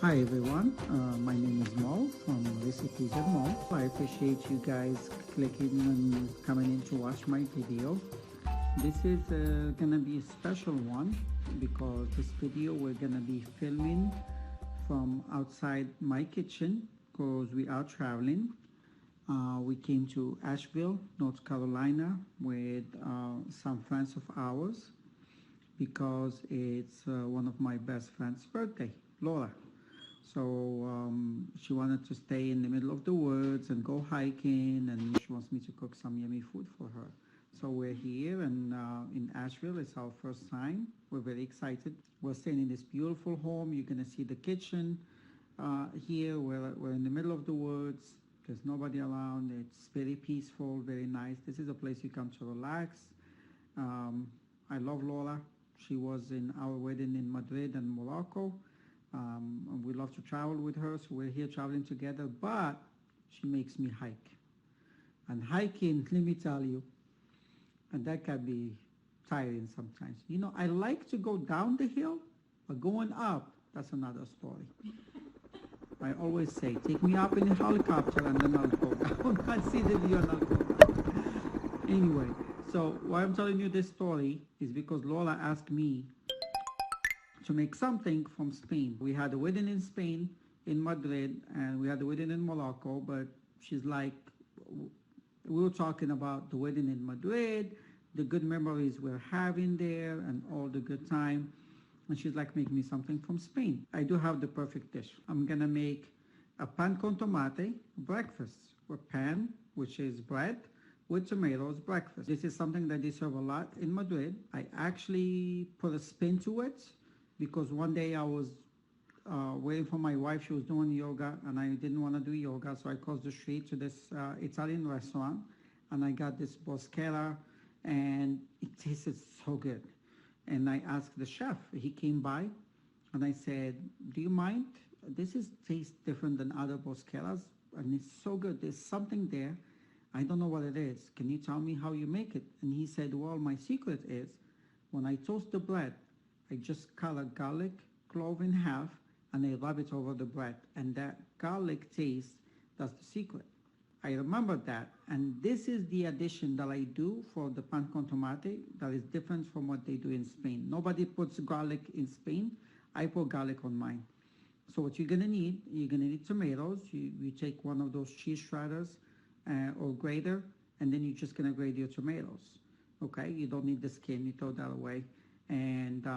Hi everyone, my name is Mo from Recipes at Mo. I appreciate you guys clicking and coming in to watch my video. This is gonna be a special one because this video we're gonna be filming from outside my kitchen because we are traveling. We came to Ashville, North Carolina with some friends of ours because it's one of my best friend's birthday, Laura. So she wanted to stay in the middle of the woods and go hiking, and she wants me to cook some yummy food for her. So we're here and in Asheville. It's our first time. We're very excited. We're staying in this beautiful home. You're gonna see the kitchen here. We're in the middle of the woods. There's nobody around. It's very peaceful, very nice. This is a place you come to relax. I love Laura. She was in our wedding in Madrid and Morocco. And we love to travel with her, so we're here traveling together, but she makes me hike. And hiking, let me tell you, and that can be tiring sometimes. You know, I like to go down the hill, but going up, that's another story. I always say, take me up in a helicopter and then I'll go down. I'll see the view and I'll go down. Anyway, so why I'm telling you this story is because Lola asked me to make something from Spain. We had a wedding in Spain, in Madrid, and we had a wedding in Morocco, but she's like, we were talking about the wedding in Madrid, the good memories we're having there, and all the good time. And she's like, make me something from Spain. I do have the perfect dish. I'm gonna make a pancontomate breakfast, or pan, which is bread, with tomatoes breakfast. This is something that they serve a lot in Madrid. I actually put a spin to it, because one day I was waiting for my wife. She was doing yoga and I didn't want to do yoga, so I crossed the street to this Italian restaurant and I got this bruschetta and it tasted so good. And I asked the chef. He came by and I said, do you mind? This tastes different than other bruschettas and it's so good. There's something there. I don't know what it is. Can you tell me how you make it? And he said, well, my secret is when I toast the bread, I just cut a garlic clove in half and I rub it over the bread. And that garlic taste, that's the secret. I remember that. And this is the addition that I do for the pan con tomate that is different from what they do in Spain. Nobody puts garlic in Spain. I put garlic on mine. So what you're gonna need tomatoes. You take one of those cheese shredders or grater, and then you're just gonna grate your tomatoes. Okay, you don't need the skin, you throw that away. And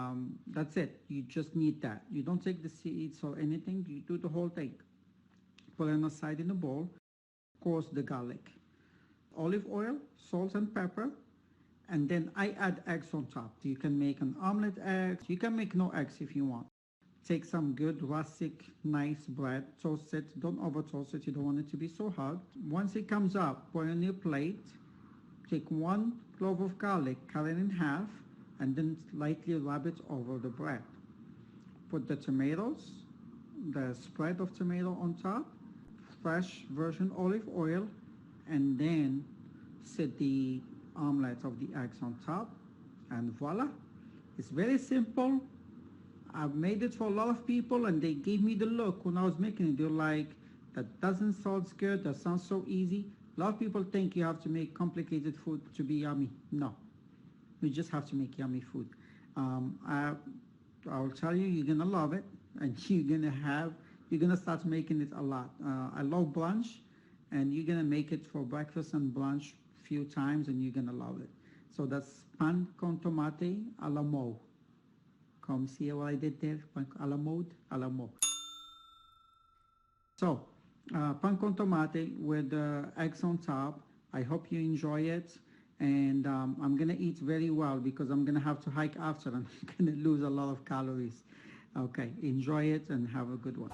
that's it. You just need that. You don't take the seeds or anything. You do the whole thing. Put it aside in a bowl. Course the garlic, olive oil, salt and pepper, and then I add eggs on top. You can make an omelet egg. You can make no eggs if you want. Take some good rustic, nice bread, toast it. Don't over toast it. You don't want it to be so hard. Once it comes up, put it on your plate. Take one clove of garlic, cut it in half, and then lightly rub it over the bread. Put the tomatoes, the spread of tomato on top, fresh virgin olive oil, and then set the omelette of the eggs on top, and voila. It's very simple. I've made it for a lot of people and they gave me the look when I was making it. They're like, that doesn't sound good, that sounds so easy. A lot of people think you have to make complicated food to be yummy. No. You just have to make yummy food. I'll tell you, you're gonna love it, and you're gonna start making it a lot. I love brunch, and you're gonna make it for breakfast and brunch a few times, and you're gonna love it. So that's pan con tomate a la Mo. Come see what I did there? A la mode, a la Mo. So pan con tomate with eggs on top. I hope you enjoy it. And I'm gonna eat very well because I'm gonna have to hike after and I'm gonna lose a lot of calories. Okay, enjoy it and have a good one.